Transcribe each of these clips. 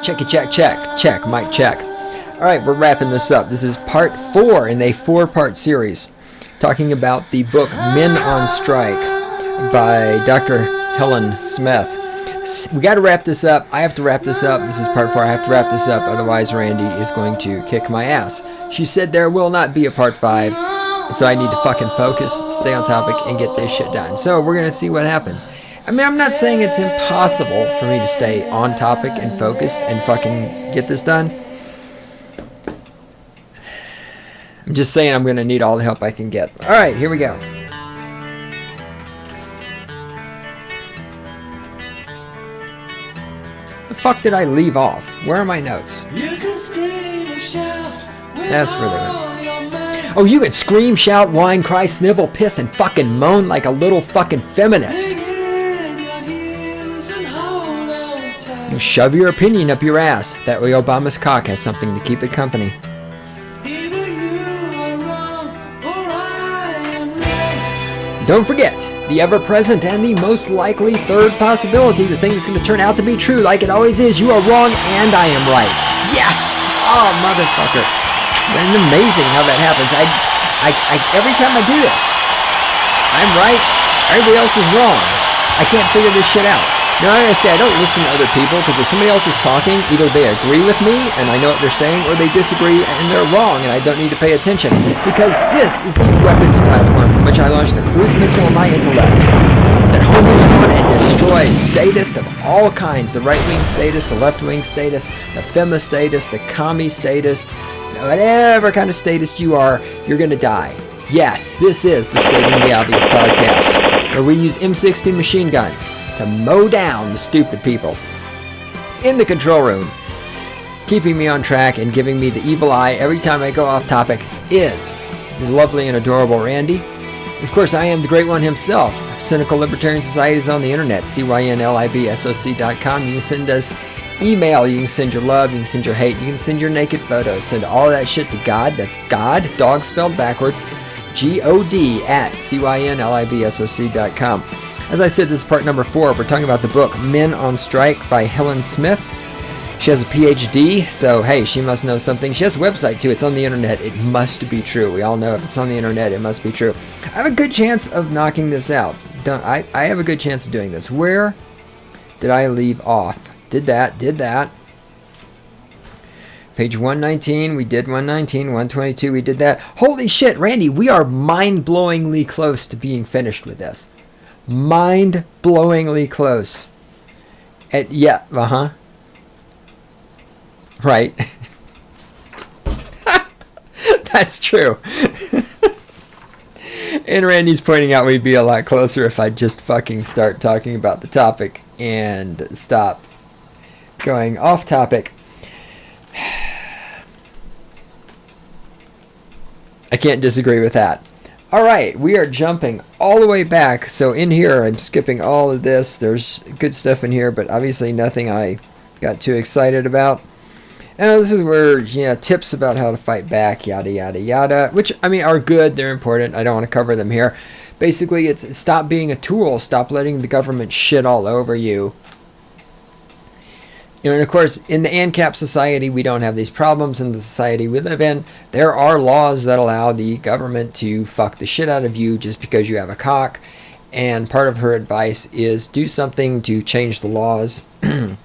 Check it, check, mic check. All right, we're wrapping this up. This is part 4 in a 4-part series talking about the book Men on Strike by Dr. Helen Smith. We got to wrap this up. I have to wrap this up. This is part 4. I have to wrap this up. Otherwise, Randy is going to kick my ass. She said there will not be a part 5. And so I need to fucking focus, stay on topic, and get this shit done. So we're going to see what happens. I mean, I'm not saying it's impossible for me to stay on topic and focused and fucking get this done. I'm just saying I'm going to need all the help I can get. All right, here we go. The fuck did I leave off? Where are my notes? You can scream and shout. That's where they went. Oh, you can scream, shout, whine, cry, snivel, piss, and fucking moan like a little fucking feminist. You shove your opinion up your ass. That way Obama's cock has something to keep it company. Don't forget, the ever-present and the most likely third possibility, the thing is going to turn out to be true like it always is. You are wrong and I am right. Yes! Oh, motherfucker. It's amazing how that happens. Every time I do this, I'm right, everybody else is wrong. I can't figure this shit out. Now, like I say, I don't listen to other people, because if somebody else is talking, either they agree with me, and I know what they're saying, or they disagree, and they're wrong, and I don't need to pay attention. Because this is the weapons platform from which I launched the cruise missile of my intellect that homes in on and destroys statists of all kinds, the right-wing statist, the left-wing statist, the femistatist, the commie statist, whatever kind of statist you are, you're going to die. Yes, this is the Stating the Obvious podcast, where we use M60 machine guns to mow down the stupid people. In the control room, keeping me on track and giving me the evil eye every time I go off topic is the lovely and adorable Randy. Of course, I am the great one himself. Cynical Libertarian Society is on the internet, cynlibsoc.com. You can send us email, you can send your love, you can send your hate, you can send your naked photos, send all that shit to God. That's God, dog spelled backwards, God at cynlibsoc.com. As I said, this is part number 4. We're talking about the book Men on Strike by Helen Smith. She has a PhD, so hey, she must know something. She has a website too. It's on the internet. It must be true. We all know if it's on the internet, it must be true. I have a good chance of knocking this out. I have a good chance of doing this. Where did I leave off? Did that. Page 119, we did 119, 122, we did that. Holy shit, Randy, we are mind-blowingly close to being finished with this. Mind-blowingly close. Right. That's true. And Randy's pointing out we'd be a lot closer if I just fucking start talking about the topic and stop going off topic. I can't disagree with that. All right, we are jumping all the way back. So in here, I'm skipping all of this. There's good stuff in here, but obviously nothing I got too excited about. And this is where, tips about how to fight back, yada, yada, yada, which, I mean, are good. They're important. I don't want to cover them here. Basically, it's stop being a tool. Stop letting the government shit all over you. And of course, in the ANCAP society, we don't have these problems. In the society we live in, there are laws that allow the government to fuck the shit out of you just because you have a cock. And part of her advice is do something to change the laws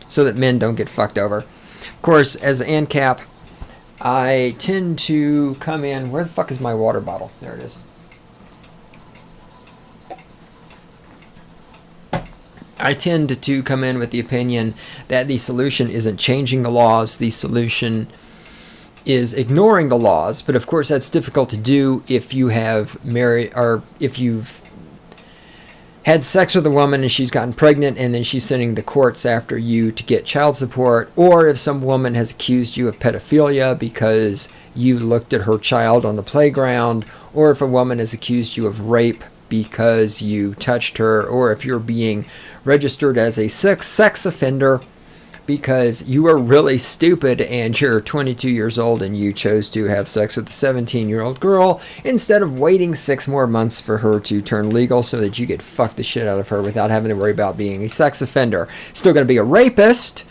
so that men don't get fucked over. Of course, as an ANCAP, I tend to come in... Where the fuck is my water bottle? There it is. I tend to come in with the opinion that the solution isn't changing the laws. The solution is ignoring the laws. But of course, that's difficult to do if you have married, or if you've had sex with a woman and she's gotten pregnant and then she's sending the courts after you to get child support, or if some woman has accused you of pedophilia because you looked at her child on the playground, or if a woman has accused you of rape because you touched her, or if you're being registered as a sex offender because you are really stupid and you're 22 years old and you chose to have sex with a 17-year-old girl instead of waiting 6 more months for her to turn legal so that you could fuck the shit out of her without having to worry about being a sex offender. Still going to be a rapist,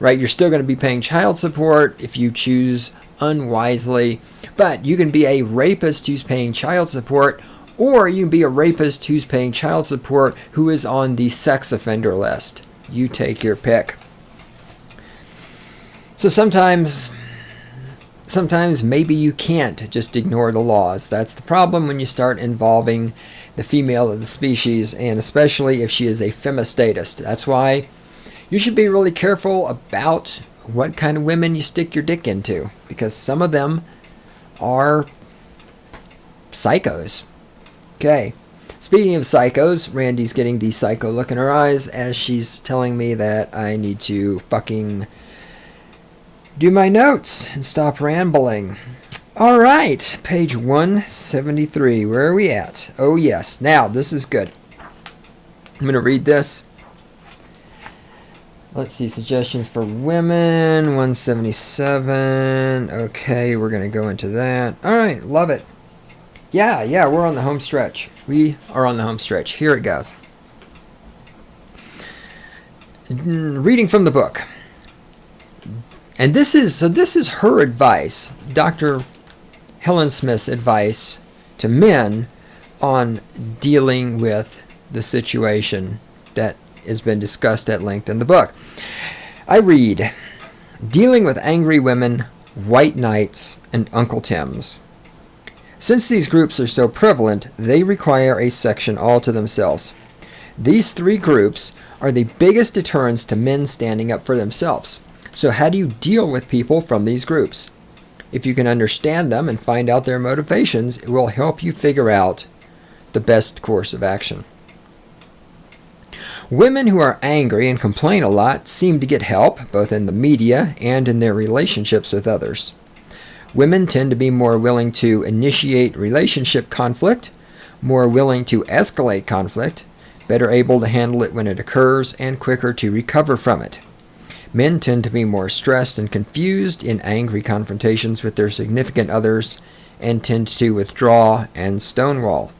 right? You're still going to be paying child support if you choose unwisely, but you can be a rapist who's paying child support, or you can be a rapist who's paying child support who is on the sex offender list. You take your pick. So sometimes maybe you can't just ignore the laws. That's the problem when you start involving the female of the species, and especially if she is a femistatist. That's why you should be really careful about what kind of women you stick your dick into, because some of them are psychos. Okay. Speaking of psychos, Randy's getting the psycho look in her eyes as she's telling me that I need to fucking do my notes and stop rambling. All right, page 173. Where are we at? Oh, yes. Now, this is good. I'm going to read this. Let's see, suggestions for women, 177. Okay, we're going to go into that. All right, love it. Yeah, we're on the home stretch. We are on the home stretch. Here it goes. Reading from the book. And this is her advice, Dr. Helen Smith's advice to men on dealing with the situation that has been discussed at length in the book. I read, dealing with angry women, white knights, and Uncle Tims. Since these groups are so prevalent, they require a section all to themselves. These three groups are the biggest deterrents to men standing up for themselves. So how do you deal with people from these groups? If you can understand them and find out their motivations, it will help you figure out the best course of action. Women who are angry and complain a lot seem to get help, both in the media and in their relationships with others. Women tend to be more willing to initiate relationship conflict, more willing to escalate conflict, better able to handle it when it occurs, and quicker to recover from it. Men tend to be more stressed and confused in angry confrontations with their significant others and tend to withdraw and stonewall.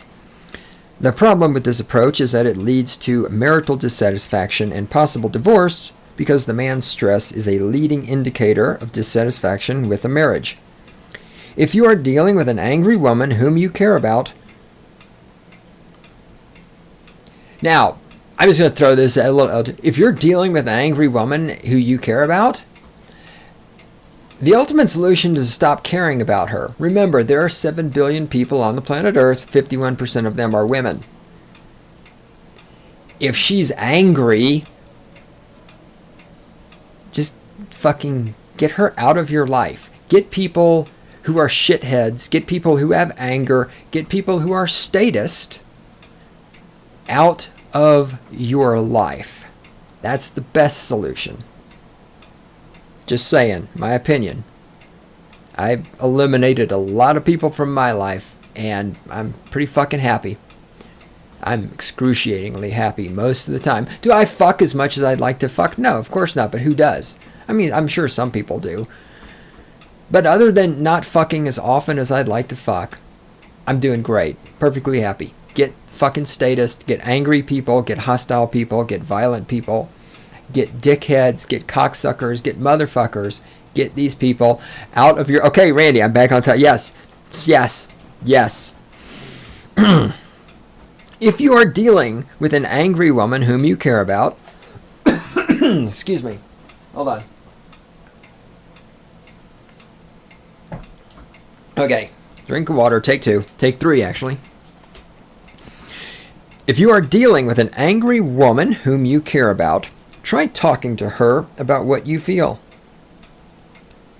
The problem with this approach is that it leads to marital dissatisfaction and possible divorce because the man's stress is a leading indicator of dissatisfaction with a marriage. If you are dealing with an angry woman whom you care about... Now, I'm just going to throw this a little out. If you're dealing with an angry woman who you care about, the ultimate solution is to stop caring about her. Remember, there are 7 billion people on the planet Earth. 51% of them are women. If she's angry, just fucking get her out of your life. Get people who are shitheads. Get people who have anger. Get people who are statist out of your life. That's the best solution. Just saying, my opinion. I've eliminated a lot of people from my life, and I'm pretty fucking happy. I'm excruciatingly happy most of the time. Do I fuck as much as I'd like to fuck? No, of course not, but who does? I mean, I'm sure some people do. But other than not fucking as often as I'd like to fuck, I'm doing great. Perfectly happy. Get fucking statist, get angry people, get hostile people, get violent people, get dickheads, get cocksuckers, get motherfuckers, get these people out of your... Okay, Randy, I'm back on top. Yes. If you are dealing with an angry woman whom you care about... Excuse me. Hold on. Okay. Drink of water. Take 2. Take 3, actually. If you are dealing with an angry woman whom you care about, try talking to her about what you feel.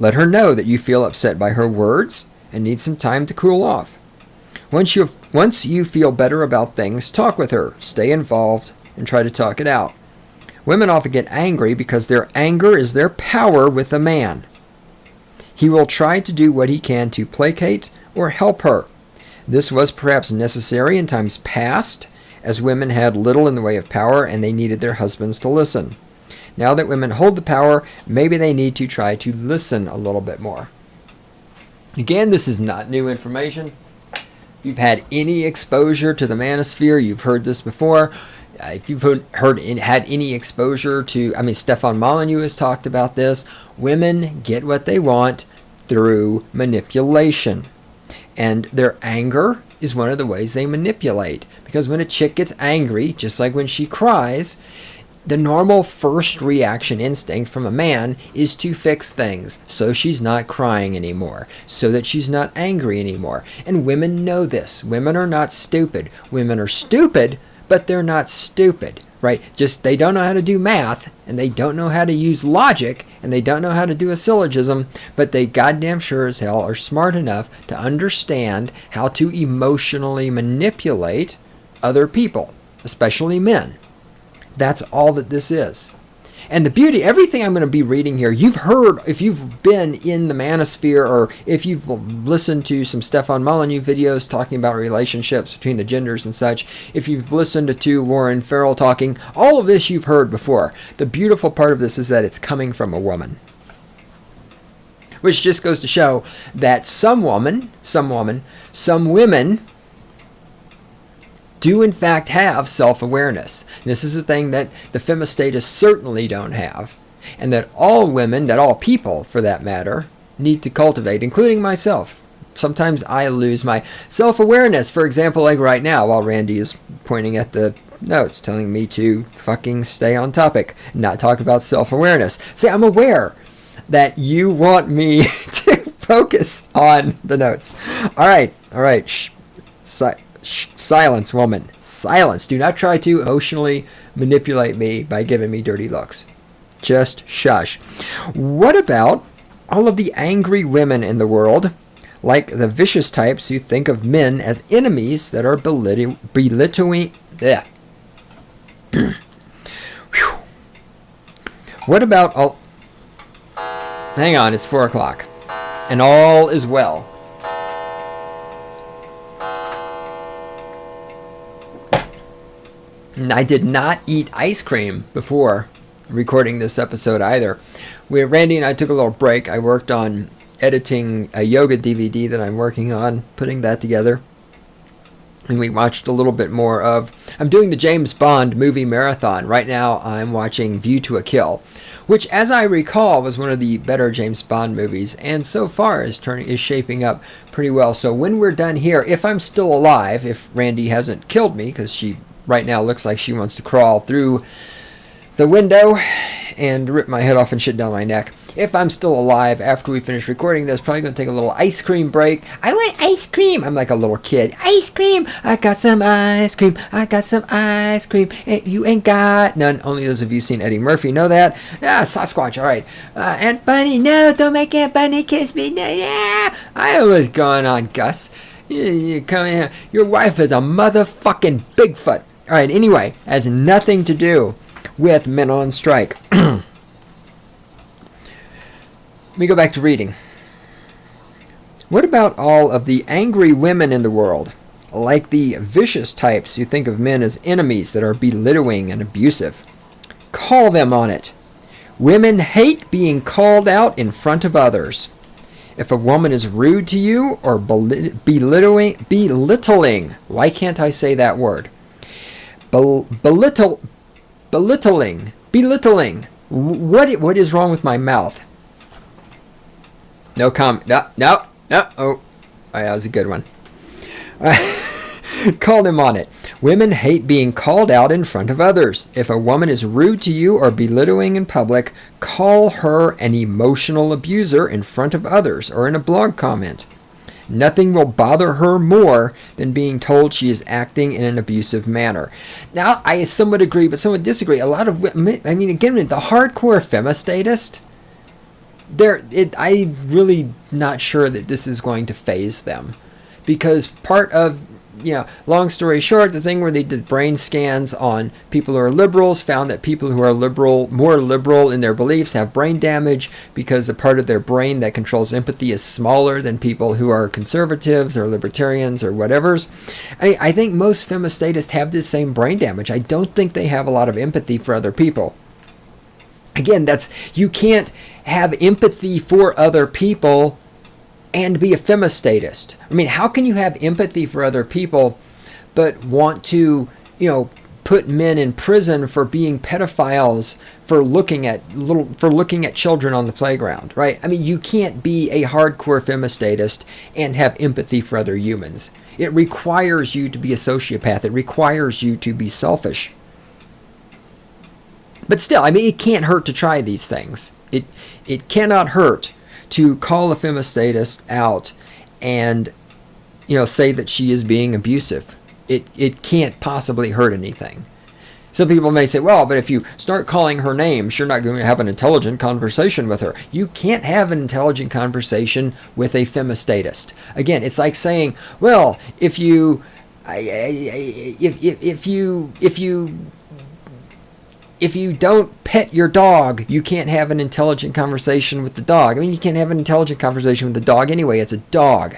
Let her know that you feel upset by her words and need some time to cool off. Once you feel better about things, talk with her, stay involved, and try to talk it out. Women often get angry because their anger is their power with a man. He will try to do what he can to placate or help her. This was perhaps necessary in times past, as women had little in the way of power and they needed their husbands to listen. Now that women hold the power, maybe they need to try to listen a little bit more. Again, this is not new information. If you've had any exposure to the manosphere, you've heard this before. if you've had any exposure to, I mean, Stefan Molyneux has talked about this. Women get what they want through manipulation. And their anger is one of the ways they manipulate. Because when a chick gets angry, just like when she cries, the normal first reaction instinct from a man is to fix things so she's not crying anymore, so that she's not angry anymore. And women know this. Women are not stupid. Women are stupid, but they're not stupid, right? Just they don't know how to do math, and they don't know how to use logic, and they don't know how to do a syllogism, but they goddamn sure as hell are smart enough to understand how to emotionally manipulate other people, especially men. That's all that this is. And the beauty, everything I'm going to be reading here, you've heard, if you've been in the manosphere, or if you've listened to some Stefan Molyneux videos talking about relationships between the genders and such, if you've listened to Warren Farrell talking, all of this you've heard before. The beautiful part of this is that it's coming from a woman. Which just goes to show that some women do in fact have self-awareness. This is a thing that the femistatists certainly don't have, and that all women, that all people for that matter, need to cultivate, including myself. Sometimes I lose my self-awareness, for example, like right now, while Randy is pointing at the notes, telling me to fucking stay on topic, not talk about self-awareness. See, I'm aware that you want me to focus on the notes. All right. Silence, woman. Silence. Do not try to emotionally manipulate me by giving me dirty looks. Just shush. What about all of the angry women in the world, like the vicious types who think of men as enemies that are belittling... What about all... Hang on, it's 4 o'clock. And all is well. I did not eat ice cream before recording this episode either. Randy and I took a little break. I worked on editing a yoga DVD that I'm working on, putting that together. And we watched a little bit more of... I'm doing the James Bond movie marathon. Right now I'm watching View to a Kill, which, as I recall, was one of the better James Bond movies, and so far is shaping up pretty well. So when we're done here, if I'm still alive, if Randy hasn't killed me, because she... right now looks like she wants to crawl through the window and rip my head off and shit down my neck. If I'm still alive after we finish recording this, probably going to take a little ice cream break. I want ice cream. I'm like a little kid. Ice cream. I got some ice cream. I got some ice cream. And you ain't got none. Only those of you seen Eddie Murphy know that. Sasquatch. All right. Aunt Bunny. No, don't make Aunt Bunny kiss me. No, yeah. I know what's going on, Gus. You come in here. Your wife is a motherfucking Bigfoot. All right, anyway, has nothing to do with men on strike. Let me go back to reading. What about all of the angry women in the world, like the vicious types who think of men as enemies that are belittling and abusive? Call them on it. Women hate being called out in front of others. If a woman is rude to you or belittling, why can't I say that word? Belittling. What is wrong with my mouth? No comment. No. Oh, that was a good one. Call them on it. Women hate being called out in front of others. If a woman is rude to you or belittling in public, call her an emotional abuser in front of others or in a blog comment. Nothing will bother her more than being told she is acting in an abusive manner. Now, I somewhat agree, but somewhat disagree. A lot of women, I mean, again, the hardcore femistatist, I'm really not sure that this is going to faze them. Because part of, long story short, the thing where they did brain scans on people who are liberals found that people who are more liberal in their beliefs have brain damage because the part of their brain that controls empathy is smaller than people who are conservatives or libertarians or whatevers. I think most femistatists have this same brain damage. I don't think they have a lot of empathy for other people. Again, you can't have empathy for other people and be a femistatist. I mean, how can you have empathy for other people but want to, put men in prison for being pedophiles, for looking at children on the playground, right? I mean, you can't be a hardcore femistatist and have empathy for other humans. It requires you to be a sociopath. It requires you to be selfish. But still, I mean, it can't hurt to try these things. It cannot hurt to call a femistatist out and, say that she is being abusive. It can't possibly hurt anything. Some people may say, well, but if you start calling her names, you're not going to have an intelligent conversation with her. You can't have an intelligent conversation with a femistatist. Again, it's like saying, well, if you don't pet your dog, you can't have an intelligent conversation with the dog. I mean, you can't have an intelligent conversation with the dog anyway. It's a dog.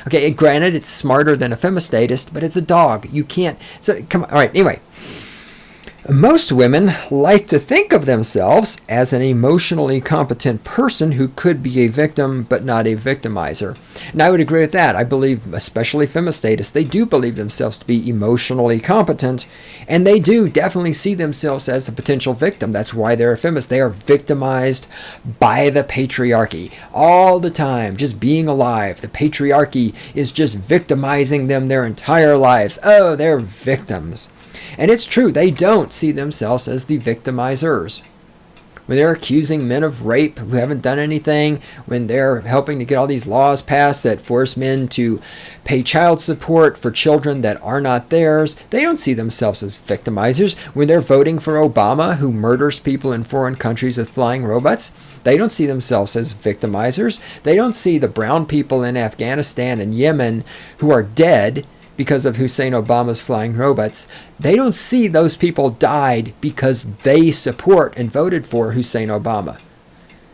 Okay, granted, it's smarter than a femistatist, but it's a dog. You can't. So, come on. All right, anyway. Most women like to think of themselves as an emotionally competent person who could be a victim but not a victimizer. And I would agree with that. I believe, especially femistatists, they do believe themselves to be emotionally competent, and they do definitely see themselves as a potential victim. That's why they're a feminist. They are victimized by the patriarchy all the time, just being alive. The patriarchy is just victimizing them their entire lives. Oh, they're victims. And it's true, they don't see themselves as the victimizers. When they're accusing men of rape who haven't done anything, when they're helping to get all these laws passed that force men to pay child support for children that are not theirs, they don't see themselves as victimizers. When they're voting for Obama, who murders people in foreign countries with flying robots, they don't see themselves as victimizers. They don't see the brown people in Afghanistan and Yemen who are dead because of Hussein Obama's flying robots. They don't see those people died because they support and voted for Hussein Obama.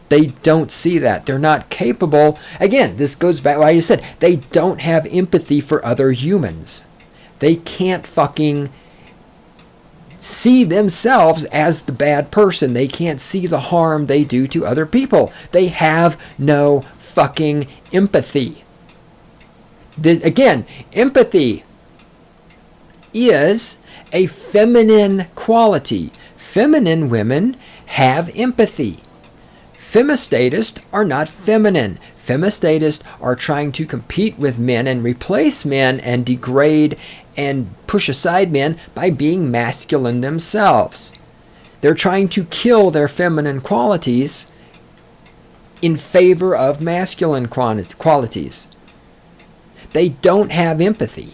They don't see that. They're not capable. Again, this goes back to what I just said. They don't have empathy for other humans. They can't fucking see themselves as the bad person. They can't see the harm they do to other people. They have no fucking empathy. Again, empathy is a feminine quality. Feminine women have empathy. Femistatists are not feminine. Femistatists are trying to compete with men and replace men and degrade and push aside men by being masculine themselves. They're trying to kill their feminine qualities in favor of masculine qualities. They don't have empathy.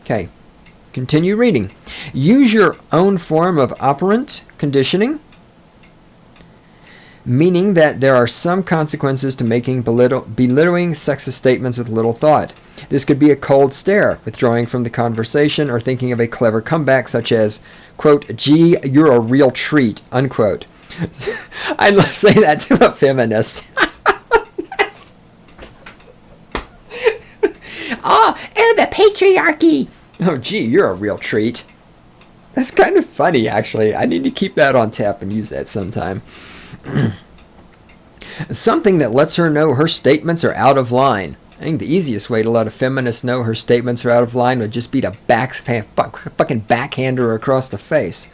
Okay, continue reading. Use your own form of operant conditioning, meaning that there are some consequences to making belittling sexist statements with little thought. This could be a cold stare, withdrawing from the conversation, or thinking of a clever comeback such as, quote, "Gee, you're a real treat," unquote. I'd say that to a feminist. Oh, the patriarchy. Oh, gee, you're a real treat. That's kind of funny, actually. I need to keep that on tap and use that sometime. Something that lets her know her statements are out of line. I think the easiest way to let a feminist know her statements are out of line would just be to fucking backhand her across the face.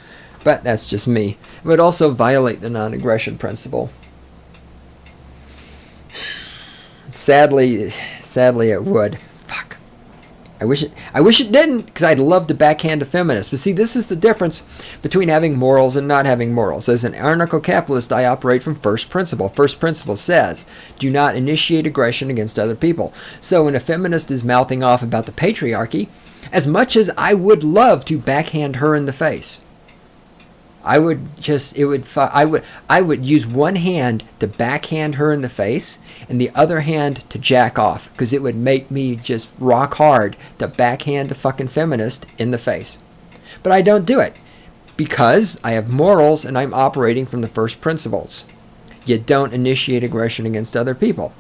But that's just me. It would also violate the non-aggression principle. Sadly, it would. Fuck. I wish it didn't, because I'd love to backhand a feminist. But see, this is the difference between having morals and not having morals. As an anarcho-capitalist, I operate from first principle. First principle says, do not initiate aggression against other people. So when a feminist is mouthing off about the patriarchy, as much as I would love to backhand her in the face, I would use one hand to backhand her in the face and the other hand to jack off, because it would make me just rock hard to backhand a fucking feminist in the face. But I don't do it because I have morals and I'm operating from the first principles. You don't initiate aggression against other people.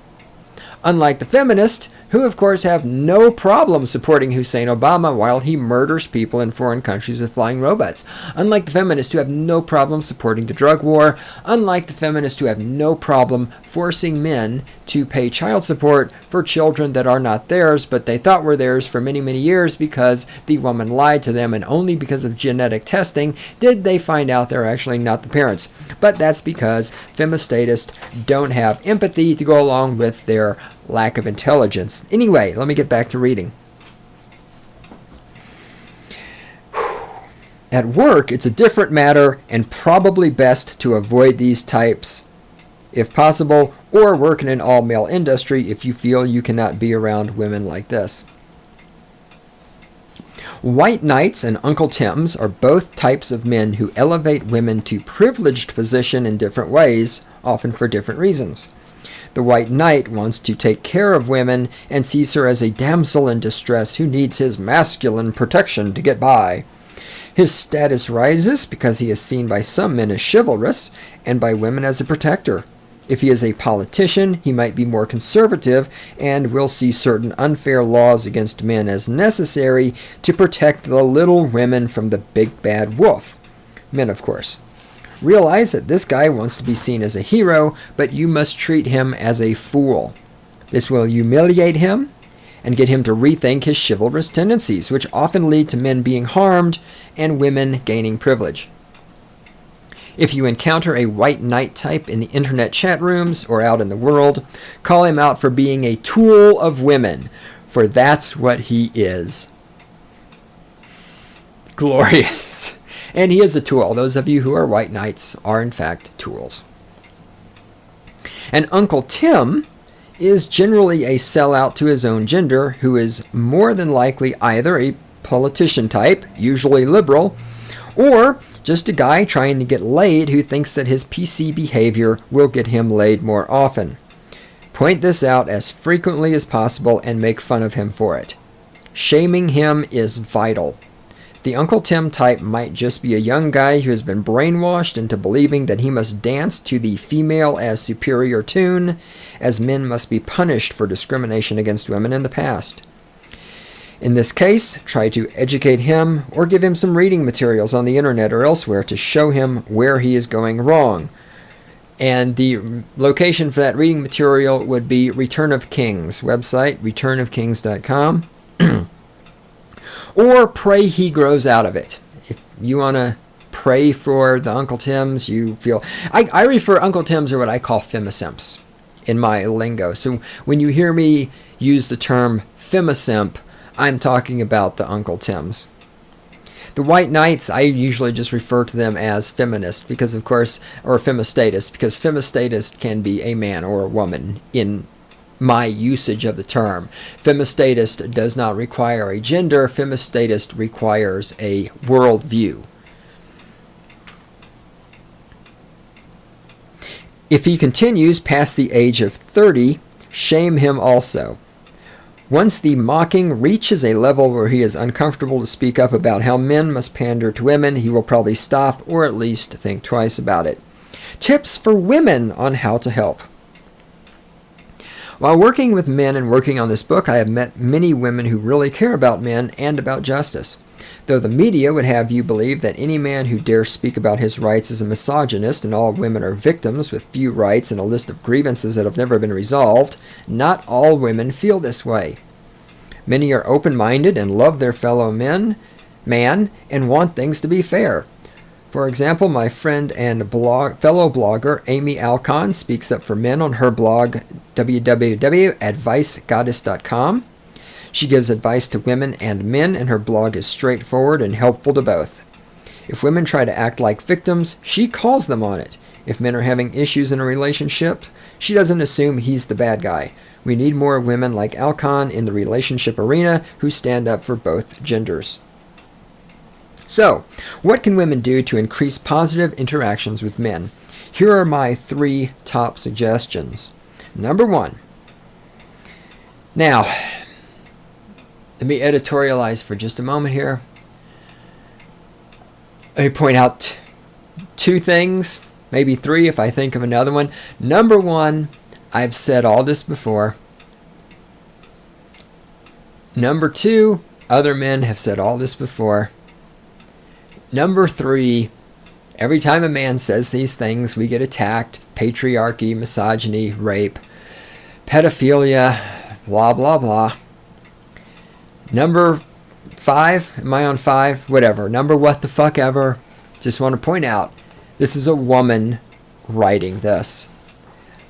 Unlike the feminists, who of course have no problem supporting Hussein Obama while he murders people in foreign countries with flying robots. Unlike the feminists who have no problem supporting the drug war. Unlike the feminists who have no problem forcing men to pay child support for children that are not theirs, but they thought were theirs for many, many years because the woman lied to them, and only because of genetic testing did they find out they're actually not the parents. But that's because femistatists don't have empathy to go along with their lack of intelligence. Anyway, let me get back to reading. At work, it's a different matter and probably best to avoid these types if possible, or work in an all-male industry if you feel you cannot be around women like this. White knights and Uncle Tims are both types of men who elevate women to privileged position in different ways, often for different reasons. The white knight wants to take care of women and sees her as a damsel in distress who needs his masculine protection to get by. His status rises because he is seen by some men as chivalrous and by women as a protector. If he is a politician, he might be more conservative and will see certain unfair laws against men as necessary to protect the little women from the big bad wolf. Men, of course. Realize that this guy wants to be seen as a hero, but you must treat him as a fool. This will humiliate him and get him to rethink his chivalrous tendencies, which often lead to men being harmed and women gaining privilege. If you encounter a white knight type in the internet chat rooms or out in the world, call him out for being a tool of women, for that's what he is. Glorious. And he is a tool. Those of you who are white knights are in fact tools. And Uncle Tim is generally a sellout to his own gender who is more than likely either a politician type, usually liberal, or just a guy trying to get laid who thinks that his PC behavior will get him laid more often. Point this out as frequently as possible and make fun of him for it. Shaming him is vital. The Uncle Tim type might just be a young guy who has been brainwashed into believing that he must dance to the female as superior tune, as men must be punished for discrimination against women in the past. In this case, try to educate him or give him some reading materials on the internet or elsewhere to show him where he is going wrong. And the location for that reading material would be Return of Kings website, returnofkings.com. Or pray he grows out of it. If you want to pray for the Uncle Tims, you feel... I refer Uncle Tims are what I call femisymps in my lingo. So when you hear me use the term femisymp, I'm talking about the Uncle Tims. The white knights, I usually just refer to them as feminists because, of course, or femistatists, because femistatist can be a man or a woman in my usage of the term. Femistatist does not require a gender. Femistatist requires a worldview. If he continues past the age of 30, shame him also. Once the mocking reaches a level where he is uncomfortable to speak up about how men must pander to women, he will probably stop or at least think twice about it. Tips for women on how to help. While working with men and working on this book, I have met many women who really care about men and about justice. Though the media would have you believe that any man who dares speak about his rights is a misogynist and all women are victims with few rights and a list of grievances that have never been resolved, not all women feel this way. Many are open-minded and love their fellow man and want things to be fair. For example, my friend and fellow blogger Amy Alcon speaks up for men on her blog www.advicegoddess.com. She gives advice to women and men, and her blog is straightforward and helpful to both. If women try to act like victims, she calls them on it. If men are having issues in a relationship, she doesn't assume he's the bad guy. We need more women like Alcon in the relationship arena who stand up for both genders. So, what can women do to increase positive interactions with men? Here are my 3 top suggestions. Number 1. Now, let me editorialize for just a moment here. Let me point out 2 things, maybe 3 if I think of another one. Number 1, I've said all this before. Number 2, other men have said all this before. Number 3, every time a man says these things, we get attacked. Patriarchy, misogyny, rape, pedophilia, blah, blah, blah. Number 5, am I on 5? Whatever. Number what the fuck ever. Just want to point out, this is a woman writing this.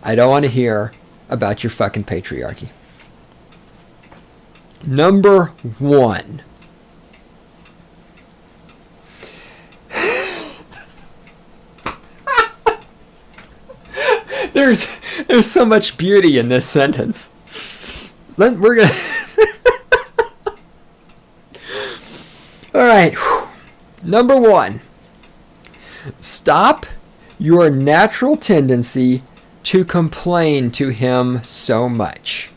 I don't want to hear about your fucking patriarchy. Number 1. There's so much beauty in this sentence. We're gonna. All right. Number 1. Stop your natural tendency to complain to him so much.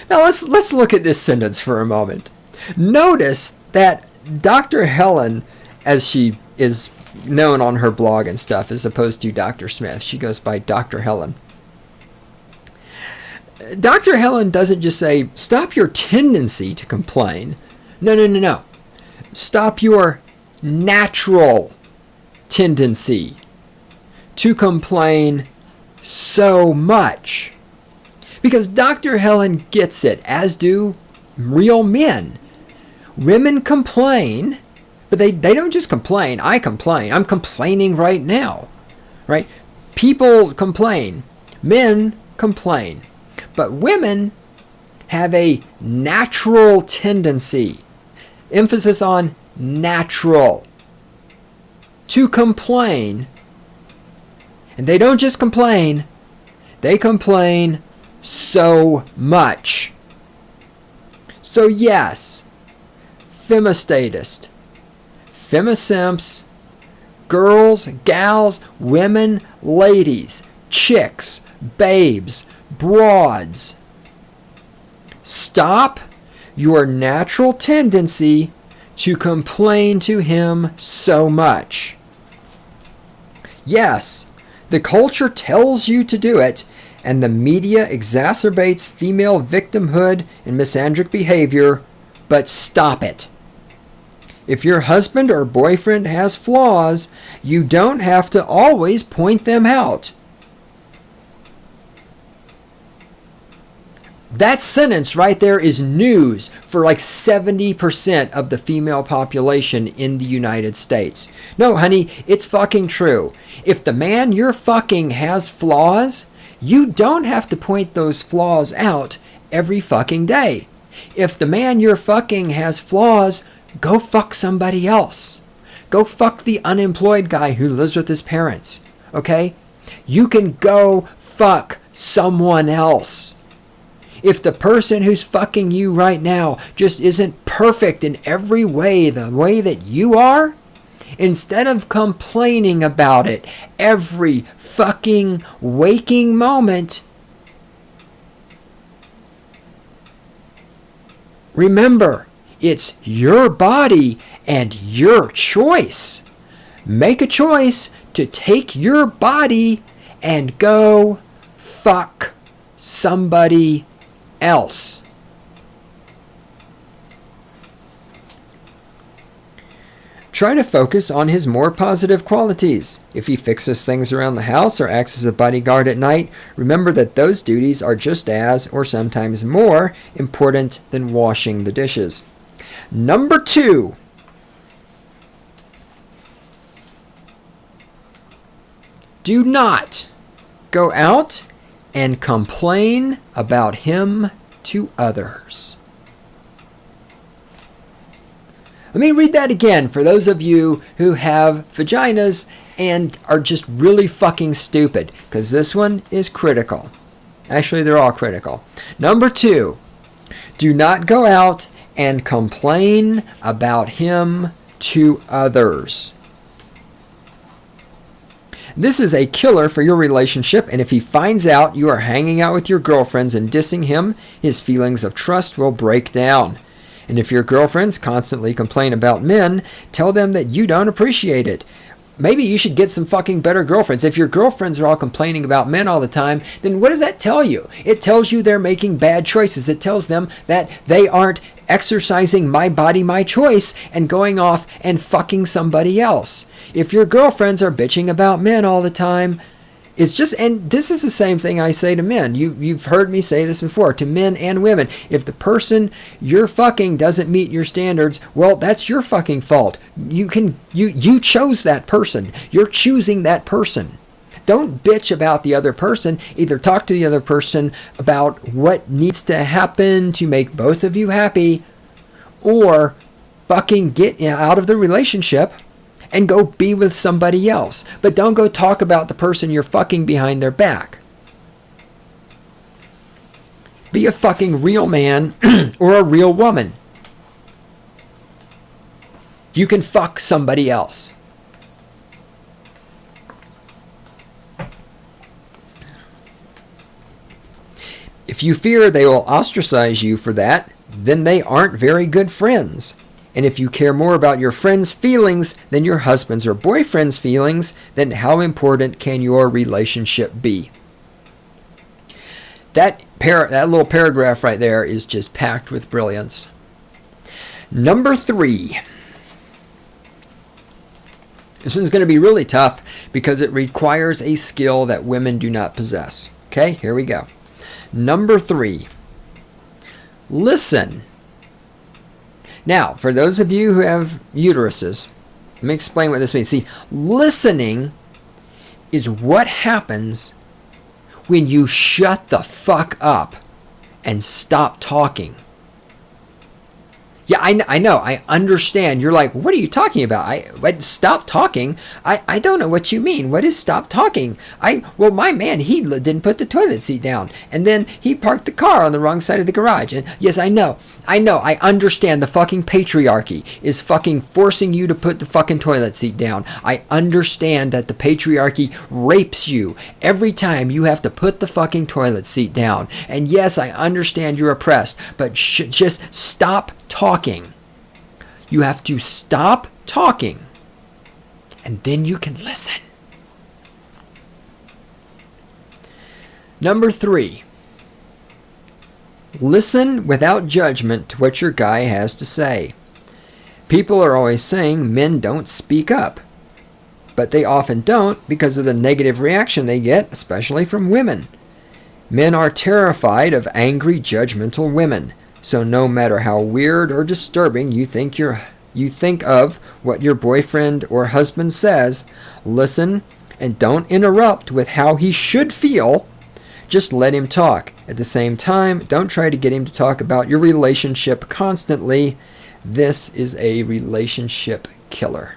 Now let's look at this sentence for a moment. Notice that Dr. Helen, as she is known on her blog and stuff, as opposed to Dr. Smith, she goes by Dr. Helen. Dr. Helen doesn't just say, stop your tendency to complain. No. Stop your natural tendency to complain so much. Because Dr. Helen gets it, as do real men. Women complain, but they don't just complain. I complain. I'm complaining right now. Right? People complain. Men complain. But women have a natural tendency, emphasis on natural, to complain. And they don't just complain, they complain so much. So yes, femistatists, femisymps, girls, gals, women, ladies, chicks, babes, broads, stop your natural tendency to complain to him so much. Yes, the culture tells you to do it, and the media exacerbates female victimhood and misandric behavior, but stop it. If your husband or boyfriend has flaws, you don't have to always point them out. That sentence right there is news for like 70% of the female population in the United States. No, honey, it's fucking true. If the man you're fucking has flaws, you don't have to point those flaws out every fucking day. If the man you're fucking has flaws, go fuck somebody else. Go fuck the unemployed guy who lives with his parents. Okay? You can go fuck someone else. If the person who's fucking you right now just isn't perfect in every way, the way that you are, instead of complaining about it every fucking waking moment, remember, it's your body and your choice. Make a choice to take your body and go fuck somebody else. Try to focus on his more positive qualities. If he fixes things around the house or acts as a bodyguard at night, remember that those duties are just as, or sometimes more, important than washing the dishes. Number 2. Do not go out and complain about him to others. Let me read that again for those of you who have vaginas and are just really fucking stupid, because this one is critical. Actually, they're all critical. Number 2, do not go out and complain about him to others. This is a killer for your relationship, and if he finds out you are hanging out with your girlfriends and dissing him, his feelings of trust will break down. And if your girlfriends constantly complain about men, tell them that you don't appreciate it. Maybe you should get some fucking better girlfriends. If your girlfriends are all complaining about men all the time, then what does that tell you? It tells you they're making bad choices. It tells them that they aren't exercising my body, my choice, and going off and fucking somebody else. If your girlfriends are bitching about men all the time, it's just, and this is the same thing I say to men. You've heard me say this before, to men and women. If the person you're fucking doesn't meet your standards, well, that's your fucking fault. You chose that person. You're choosing that person. Don't bitch about the other person. Either talk to the other person about what needs to happen to make both of you happy, or fucking get out of the relationship and go be with somebody else. But don't go talk about the person you're fucking behind their back. Be a fucking real man or a real woman. You can fuck somebody else. If you fear they will ostracize you for that, then they aren't very good friends. And if you care more about your friend's feelings than your husband's or boyfriend's feelings, then how important can your relationship be? That little paragraph right there is just packed with brilliance. Number 3. This one's going to be really tough because it requires a skill that women do not possess. Okay, here we go. Number 3. Listen. Now, for those of you who have uteruses, let me explain what this means. See, listening is what happens when you shut the fuck up and stop talking. Yeah, I know. I understand. You're like, what are you talking about? Stop talking? I don't know what you mean. What is stop talking? Well, my man, he didn't put the toilet seat down. And then he parked the car on the wrong side of the garage. And yes, I know. I understand the fucking patriarchy is fucking forcing you to put the fucking toilet seat down. I understand that the patriarchy rapes you every time you have to put the fucking toilet seat down. And yes, I understand you're oppressed. But just stop talking. You have to stop talking, and then you can listen. Number 3, listen without judgment to what your guy has to say. People are always saying men don't speak up, but they often don't because of the negative reaction they get, especially from women. Men are terrified of angry, judgmental women. So no matter how weird or disturbing you think of what your boyfriend or husband says, listen and don't interrupt with how he should feel. Just let him talk. At the same time, don't try to get him to talk about your relationship constantly. This is a relationship killer.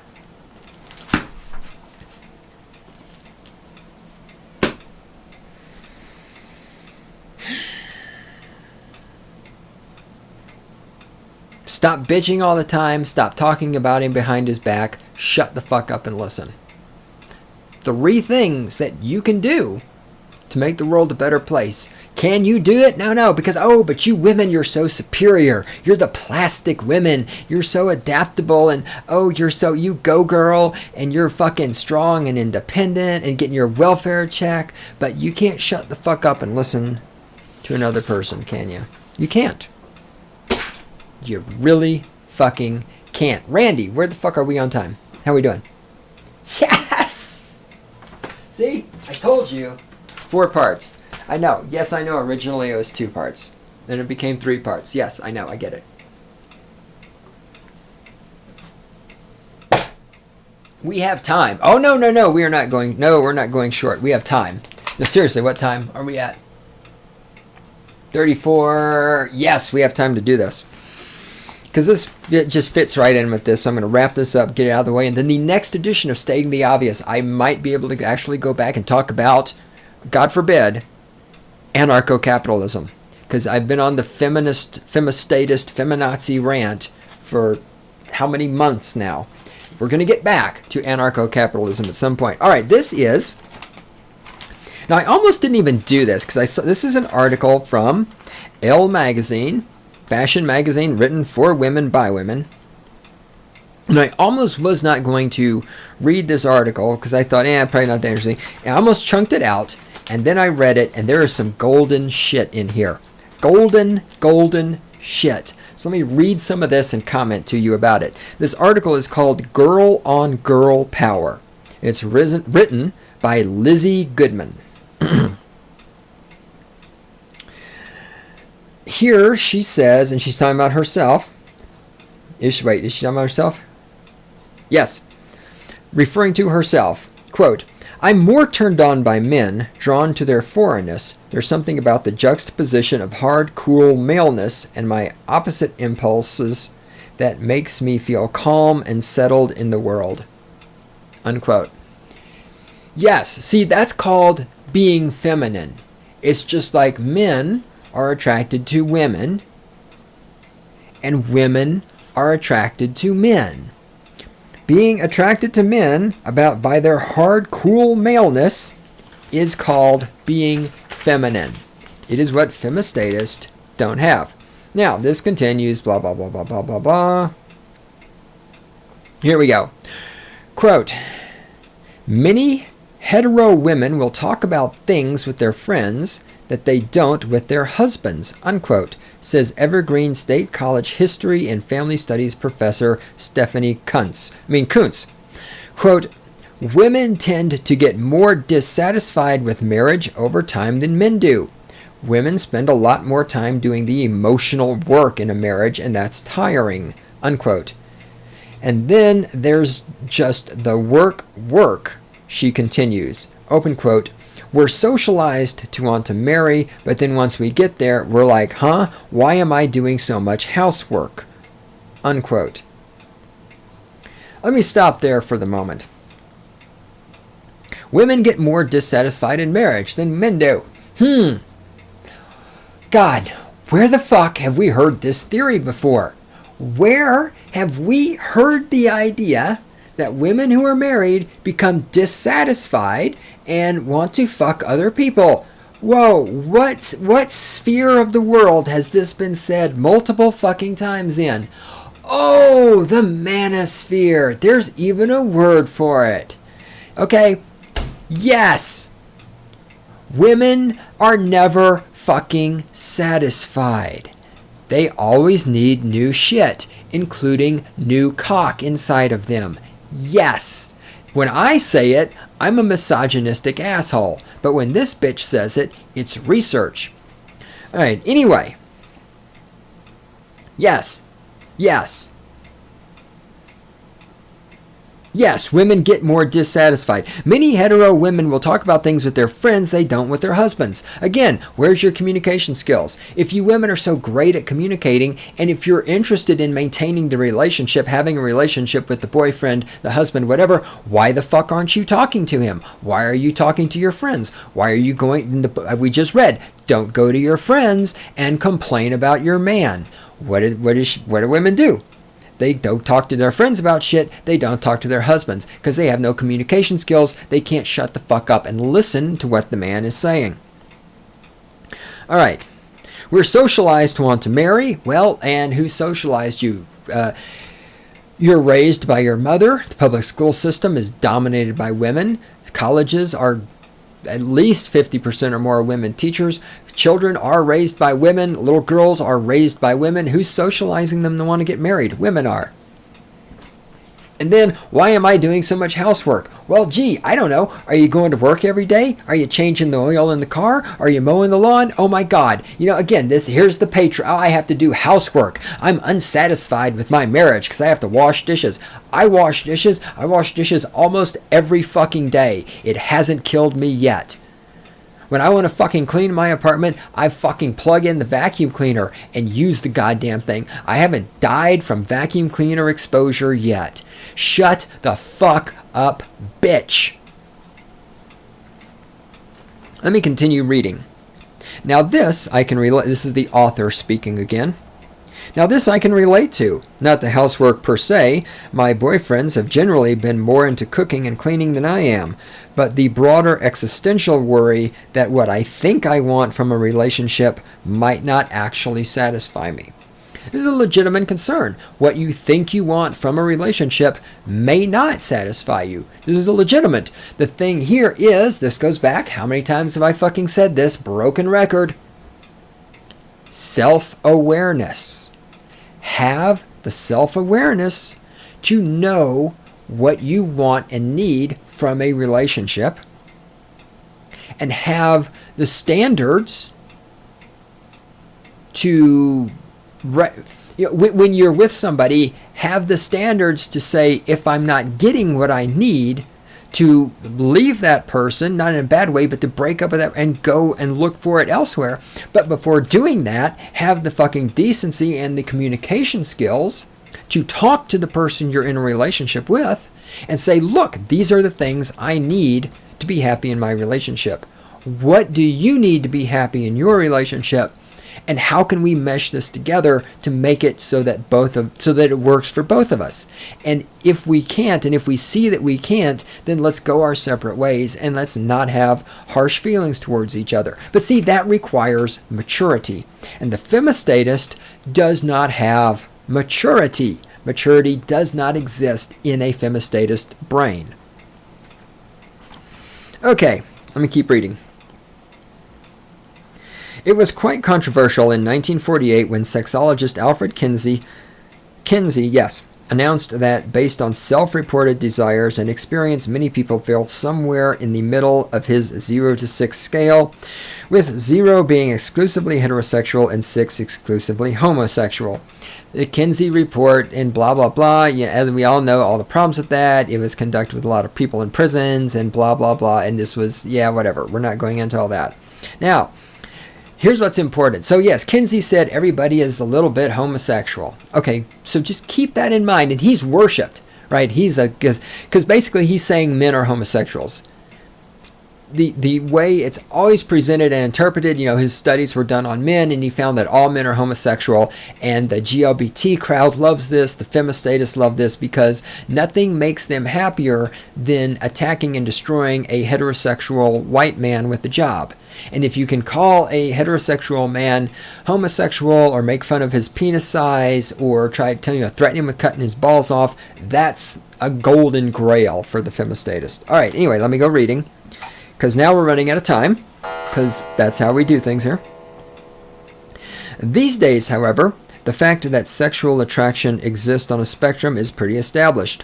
Stop bitching all the time. Stop talking about him behind his back. Shut the fuck up and listen. 3 things that you can do to make the world a better place. Can you do it? No, because, but you women, you're so superior. You're the plastic women. You're so adaptable, and, you go girl, and you're fucking strong and independent and getting your welfare check, but you can't shut the fuck up and listen to another person, can you? You can't. You really fucking can't. Randy, where the fuck are we on time? How are we doing? Yes! See? I told you. 4 parts. I know. Yes, I know. Originally it was 2 parts. Then it became 3 parts. Yes, I know. I get it. We have time. Oh, no. We are not going. No, we're not going short. We have time. No, seriously, what time are we at? 34. Yes, we have time to do this. Because it just fits right in with this. So I'm going to wrap this up, get it out of the way. And then the next edition of Stating the Obvious, I might be able to actually go back and talk about, God forbid, anarcho-capitalism. Because I've been on the feminist, femistatist, feminazi rant for how many months now. We're going to get back to anarcho-capitalism at some point. All right, this is... Now, I almost didn't even do this because I saw this is an article from Elle magazine, fashion magazine written for women by women. And I almost was not going to read this article because I thought, probably not that interesting. And I almost chunked it out, and then I read it, and there is some golden shit in here. Golden shit. So let me read some of this and comment to you about it. This article is called Girl on Girl Power. It's written by Lizzie Goodman. Here she says, and she's talking about herself. Is she talking about herself? Yes. Referring to herself. Quote, I'm more turned on by men, drawn to their foreignness. There's something about the juxtaposition of hard, cool maleness and my opposite impulses that makes me feel calm and settled in the world. Unquote. Yes, see, that's called being feminine. It's just like men are attracted to women and women are attracted to men. Being attracted to men by their hard, cool maleness is called being feminine. It is what femistatists don't have. Now, this continues, blah, blah, blah, blah, blah, blah, blah. Here we go. Quote, many hetero women will talk about things with their friends that they don't with their husbands, unquote, says Evergreen State College History and Family Studies professor Stephanie Kuntz. Quote, women tend to get more dissatisfied with marriage over time than men do. Women spend a lot more time doing the emotional work in a marriage, and that's tiring, unquote. And then there's just the work, she continues, open quote, we're socialized to want to marry, but then once we get there, we're like, huh? Why am I doing so much housework? Unquote. Let me stop there for the moment. Women get more dissatisfied in marriage than men do. God, where the fuck have we heard this theory before? Where have we heard the idea that women who are married become dissatisfied and want to fuck other people? Whoa, what sphere of the world has this been said multiple fucking times in? Oh, the manosphere. There's even a word for it. Okay, yes. Women are never fucking satisfied. They always need new shit, including new cock inside of them. Yes. When I say it, I'm a misogynistic asshole. But when this bitch says it, it's research. Alright, anyway. Yes. Yes, women get more dissatisfied. Many hetero women will talk about things with their friends they don't with their husbands. Again, where's your communication skills? If you women are so great at communicating, and if you're interested in maintaining the relationship, having a relationship with the boyfriend, the husband, whatever, why the fuck aren't you talking to him? Why are you talking to your friends? Why are you going, we just read, don't go to your friends and complain about your man. What do women do? They don't talk to their friends about shit. They don't talk to their husbands because they have no communication skills. They can't shut the fuck up and listen to what the man is saying. All right. We're socialized to want to marry. Well, and who socialized you? You're raised by your mother. The public school system is dominated by women. Colleges are at least 50% or more women teachers. Children are raised by women. Little girls are raised by women. Who's socializing them to want to get married? Women are. And then, why am I doing so much housework? Well, gee, I don't know. Are you going to work every day? Are you changing the oil in the car? Are you mowing the lawn? Oh my God. Again, here's the I have to do housework. I'm unsatisfied with my marriage because I have to wash dishes. I wash dishes almost every fucking day. It hasn't killed me yet. When I want to fucking clean my apartment, I fucking plug in the vacuum cleaner and use the goddamn thing. I haven't died from vacuum cleaner exposure yet. Shut the fuck up, bitch. Let me continue reading. Now this I can relate. This is the author speaking again. Now this I can relate to. Not the housework per se. My boyfriends have generally been more into cooking and cleaning than I am. But the broader existential worry that what I think I want from a relationship might not actually satisfy me. This is a legitimate concern. What you think you want from a relationship may not satisfy you. This is a legitimate. The thing here is, this goes back, how many times have I fucking said this? Broken record. self-awareness. Have the self-awareness to know what you want and need from a relationship, and have the standards to, when you're with somebody, have the standards to say, if I'm not getting what I need, to leave that person, not in a bad way, but to break up with that and go and look for it elsewhere. But before doing that, have the fucking decency and the communication skills to talk to the person you're in a relationship with and say, look, these are the things I need to be happy in my relationship. What do you need to be happy in your relationship? And how can we mesh this together to make it so that it works for both of us? And if we can't, and if we see that we can't, then let's go our separate ways and let's not have harsh feelings towards each other. But see, that requires maturity. And the femistatist does not have maturity. Maturity does not exist in a femistatist brain. Okay, let me keep reading. It was quite controversial in 1948 when sexologist Alfred Kinsey, announced that based on self-reported desires and experience, many people feel somewhere in the middle of his 0 to 6 scale, with 0 being exclusively heterosexual and 6 exclusively homosexual. The Kinsey report and blah, blah, blah, as we all know, all the problems with that. It was conducted with a lot of people in prisons and blah, blah, blah, and this was, whatever. We're not going into all that. Now, here's what's important. So yes, Kinsey said everybody is a little bit homosexual. Okay, so just keep that in mind. And he's worshipped, right? Because basically he's saying men are homosexuals. The way it's always presented and interpreted, his studies were done on men, and he found that all men are homosexual, and the GLBT crowd loves this, the femistatists love this, because nothing makes them happier than attacking and destroying a heterosexual white man with a job. And if you can call a heterosexual man homosexual, or make fun of his penis size, or try to threaten him with cutting his balls off, that's a golden grail for the femistatist. All right, anyway, let me go reading, because now we're running out of time, because that's how we do things here. These days, however, the fact that sexual attraction exists on a spectrum is pretty established.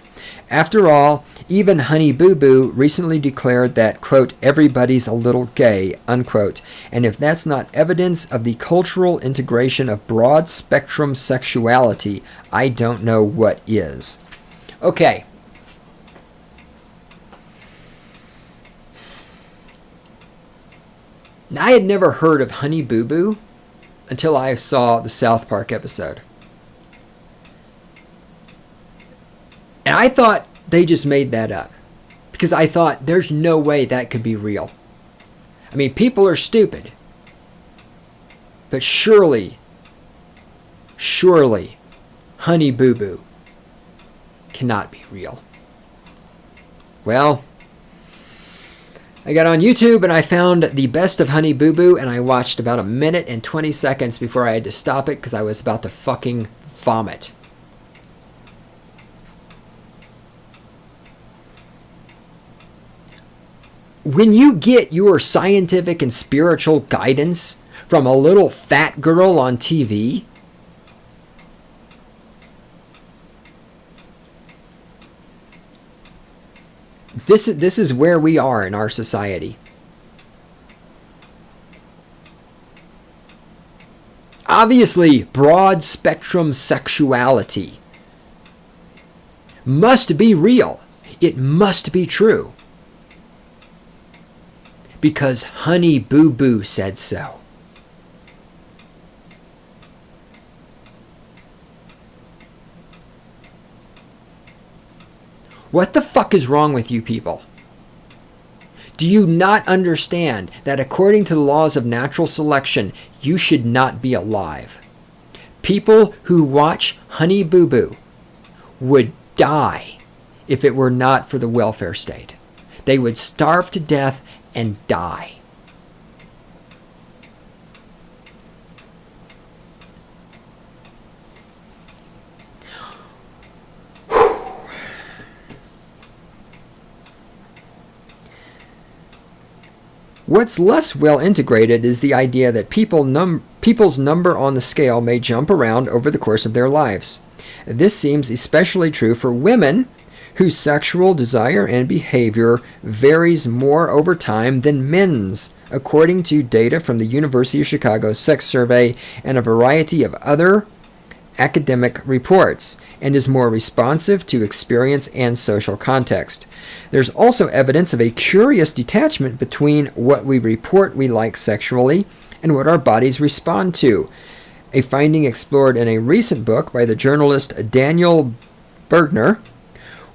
After all, even Honey Boo Boo recently declared that, quote, everybody's a little gay, unquote. And if that's not evidence of the cultural integration of broad spectrum sexuality, I don't know what is. Okay. Now, I had never heard of Honey Boo Boo until I saw the South Park episode. And I thought they just made that up, because I thought there's no way that could be real. I mean, people are stupid. But surely, Honey Boo Boo cannot be real. Well, I got on YouTube and I found the best of Honey Boo Boo, and I watched about 1 minute and 20 seconds before I had to stop it because I was about to fucking vomit. When you get your scientific and spiritual guidance from a little fat girl on TV, this is where we are in our society. Obviously, broad spectrum sexuality must be real. It must be true. Because Honey Boo Boo said so. What the fuck is wrong with you people? Do you not understand that according to the laws of natural selection, you should not be alive? People who watch Honey Boo Boo would die if it were not for the welfare state. They would starve to death and die. What's less well integrated is the idea that people People's number on the scale may jump around over the course of their lives. This seems especially true for women whose sexual desire and behavior varies more over time than men's, according to data from the University of Chicago Sex Survey and a variety of other academic reports, and is more responsive to experience and social context. There's also evidence of a curious detachment between what we report we like sexually and what our bodies respond to, a finding explored in a recent book by the journalist Daniel Bergner,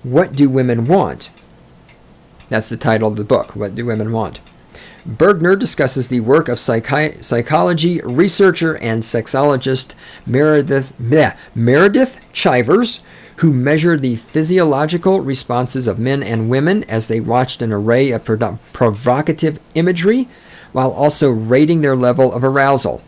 What Do Women Want? That's the title of the book, What Do Women Want? Bergner discusses the work of psychology researcher and sexologist Meredith Chivers, who measured the physiological responses of men and women as they watched an array of provocative imagery, while also rating their level of arousal.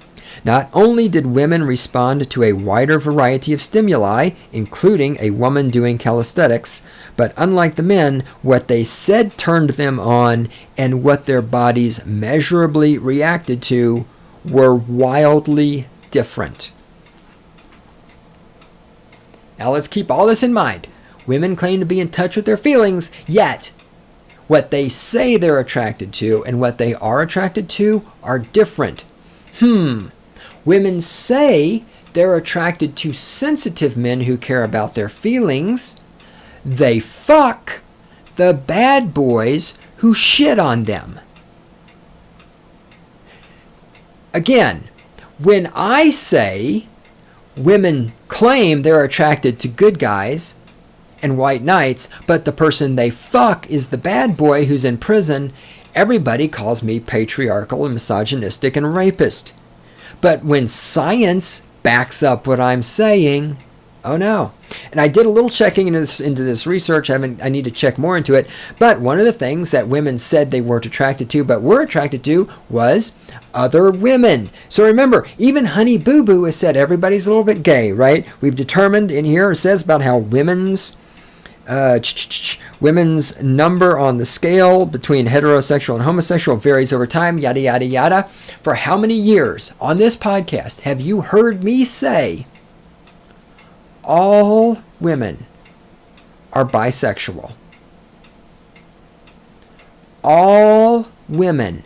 Not only did women respond to a wider variety of stimuli, including a woman doing calisthenics, but unlike the men, what they said turned them on and what their bodies measurably reacted to were wildly different. Now let's keep all this in mind. Women claim to be in touch with their feelings, yet what they say they're attracted to and what they are attracted to are different. Women say they're attracted to sensitive men who care about their feelings. They fuck the bad boys who shit on them. Again, when I say women claim they're attracted to good guys and white knights, but the person they fuck is the bad boy who's in prison, everybody calls me patriarchal and misogynistic and rapist. But when science backs up what I'm saying, oh no. And I did a little checking into this research. I need to check more into it. But one of the things that women said they weren't attracted to, but were attracted to, was other women. So remember, even Honey Boo Boo has said everybody's a little bit gay, right? We've determined in here, it says about how women's number on the scale between heterosexual and homosexual varies over time, yada, yada, yada. For how many years on this podcast have you heard me say all women are bisexual? All women.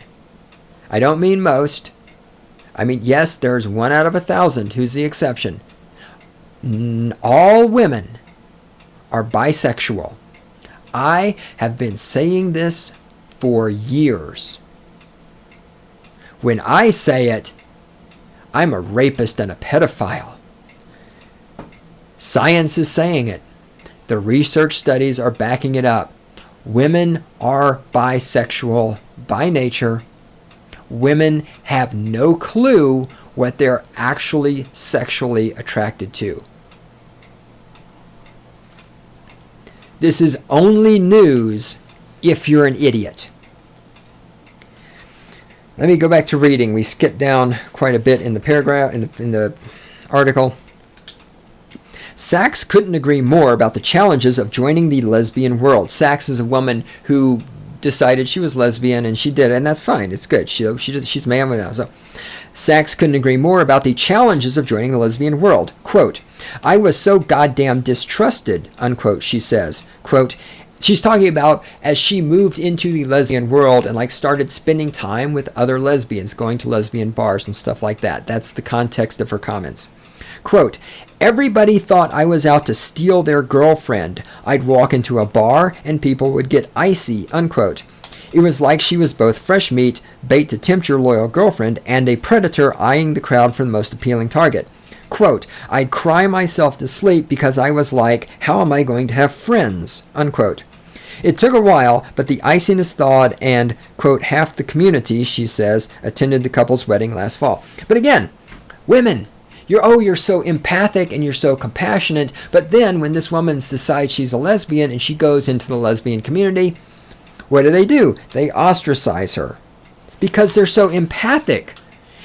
I don't mean most. I mean, yes, there's 1 out of 1,000 who's the exception. All women are bisexual. I have been saying this for years. When I say it, I'm a rapist and a pedophile. Science is saying it. The research studies are backing it up. Women are bisexual by nature. Women have no clue what they're actually sexually attracted to. This is only news if you're an idiot. Let me go back to reading. We skipped down quite a bit in the paragraph, in the article. Sachs couldn't agree more about the challenges of joining the lesbian world. Sachs is a woman who decided she was lesbian, and she did it, and that's fine. It's good. She's man now. So Sachs couldn't agree more about the challenges of joining the lesbian world. Quote, I was so goddamn distrusted, unquote, she says. Quote, she's talking about as she moved into the lesbian world and started spending time with other lesbians, going to lesbian bars and stuff like that. That's the context of her comments. Quote, everybody thought I was out to steal their girlfriend. I'd walk into a bar and people would get icy, unquote. It was like she was both fresh meat, bait to tempt your loyal girlfriend, and a predator eyeing the crowd for the most appealing target. Quote, I'd cry myself to sleep because I was like, how am I going to have friends? Unquote. It took a while, but the iciness thawed and, quote, half the community, she says, attended the couple's wedding last fall. But again, women, you're so empathic and you're so compassionate, but then when this woman decides she's a lesbian and she goes into the lesbian community, what do? They ostracize her because they're so empathic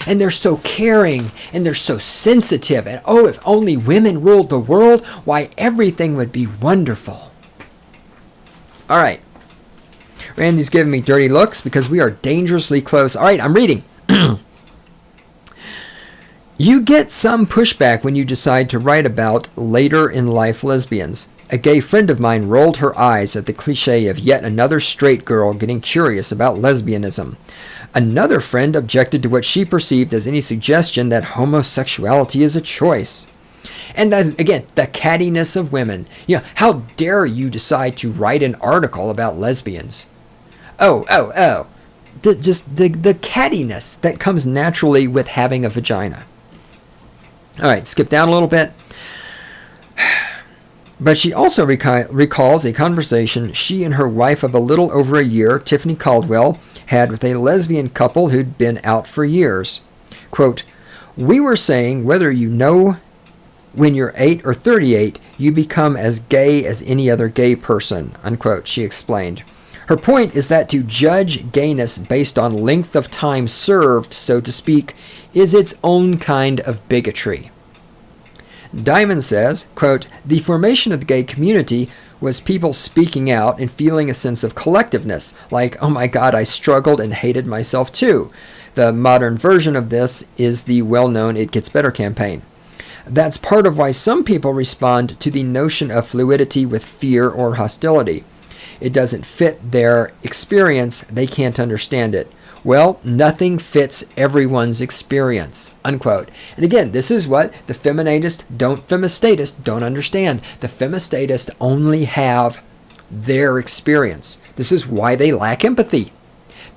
and they're so caring and they're so sensitive. And oh, if only women ruled the world, why everything would be wonderful. All right. Randy's giving me dirty looks because we are dangerously close. All right, I'm reading. You get some pushback when you decide to write about later-in-life lesbians. A gay friend of mine rolled her eyes at the cliche of yet another straight girl getting curious about lesbianism. Another friend objected to what she perceived as any suggestion that homosexuality is a choice. And that's, again, the cattiness of women. You know, how dare you decide to write an article about lesbians? Just the cattiness that comes naturally with having a vagina. All right, skip down a little bit. But she also recalls a conversation she and her wife of a little over a year, Tiffany Caldwell, had with a lesbian couple who'd been out for years. Quote, "We were saying whether you know when you're 8 or 38, you become as gay as any other gay person," unquote, she explained. Her point is that to judge gayness based on length of time served, so to speak, is its own kind of bigotry. Diamond says, quote, "The formation of the gay community was people speaking out and feeling a sense of collectiveness, like, oh my God, I struggled and hated myself too. The modern version of this is the well-known It Gets Better campaign. That's part of why some people respond to the notion of fluidity with fear or hostility. It doesn't fit their experience, they can't understand it. Well, nothing fits everyone's experience," unquote. And again, this is what the femistatists don't understand. The femistatists only have their experience. This is why they lack empathy.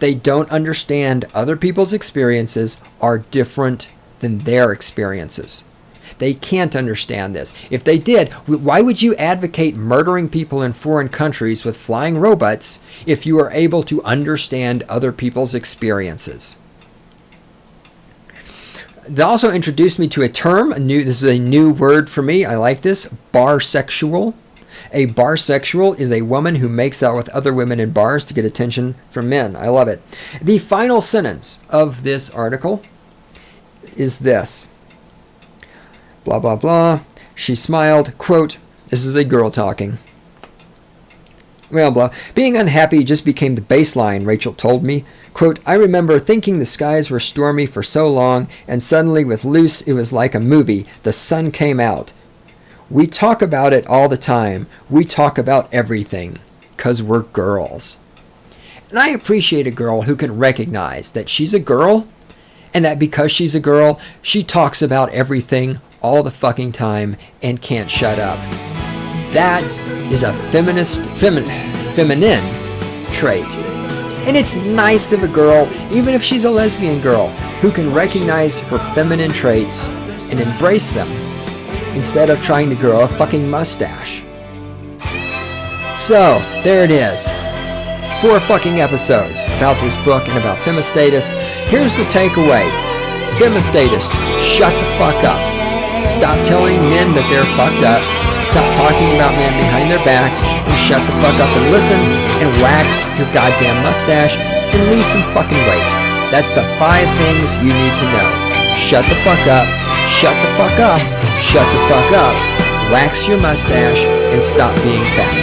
They don't understand other people's experiences are different than their experiences. They can't understand this. If they did, why would you advocate murdering people in foreign countries with flying robots if you are able to understand other people's experiences? They also introduced me to a term. This is a new word for me. I like this. Barsexual. A barsexual is a woman who makes out with other women in bars to get attention from men. I love it. The final sentence of this article is this. Blah, blah, blah. She smiled. Quote, this is a girl talking. Well, blah. "Being unhappy just became the baseline," Rachel told me. Quote, "I remember thinking the skies were stormy for so long, and suddenly with Luce it was like a movie. The sun came out. We talk about it all the time. We talk about everything. 'Cause we're girls." And I appreciate a girl who can recognize that she's a girl, and that because she's a girl, she talks about everything all the fucking time and can't shut up. That is a feminine trait. And it's nice of a girl, even if she's a lesbian girl, who can recognize her feminine traits and embrace them instead of trying to grow a fucking mustache. So, there it is. 4 fucking episodes about this book and about femistatists. Here's the takeaway. Femistatists, shut the fuck up. Stop telling men that they're fucked up. Stop talking about men behind their backs, and shut the fuck up and listen and wax your goddamn mustache and lose some fucking weight. That's the 5 things you need to know. Shut the fuck up. Shut the fuck up. Shut the fuck up. Wax your mustache and stop being fat.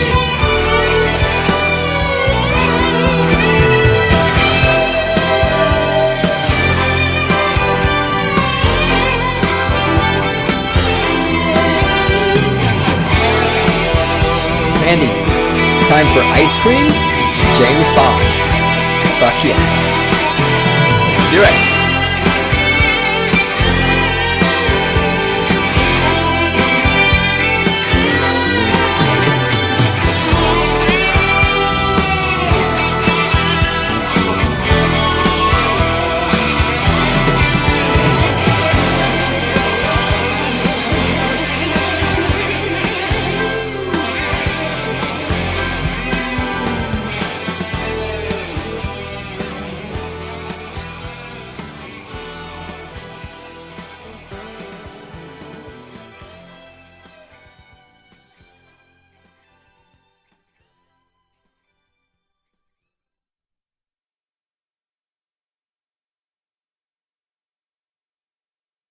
Andy, it's time for ice cream? James Bond. Fuck yes. Let's do it.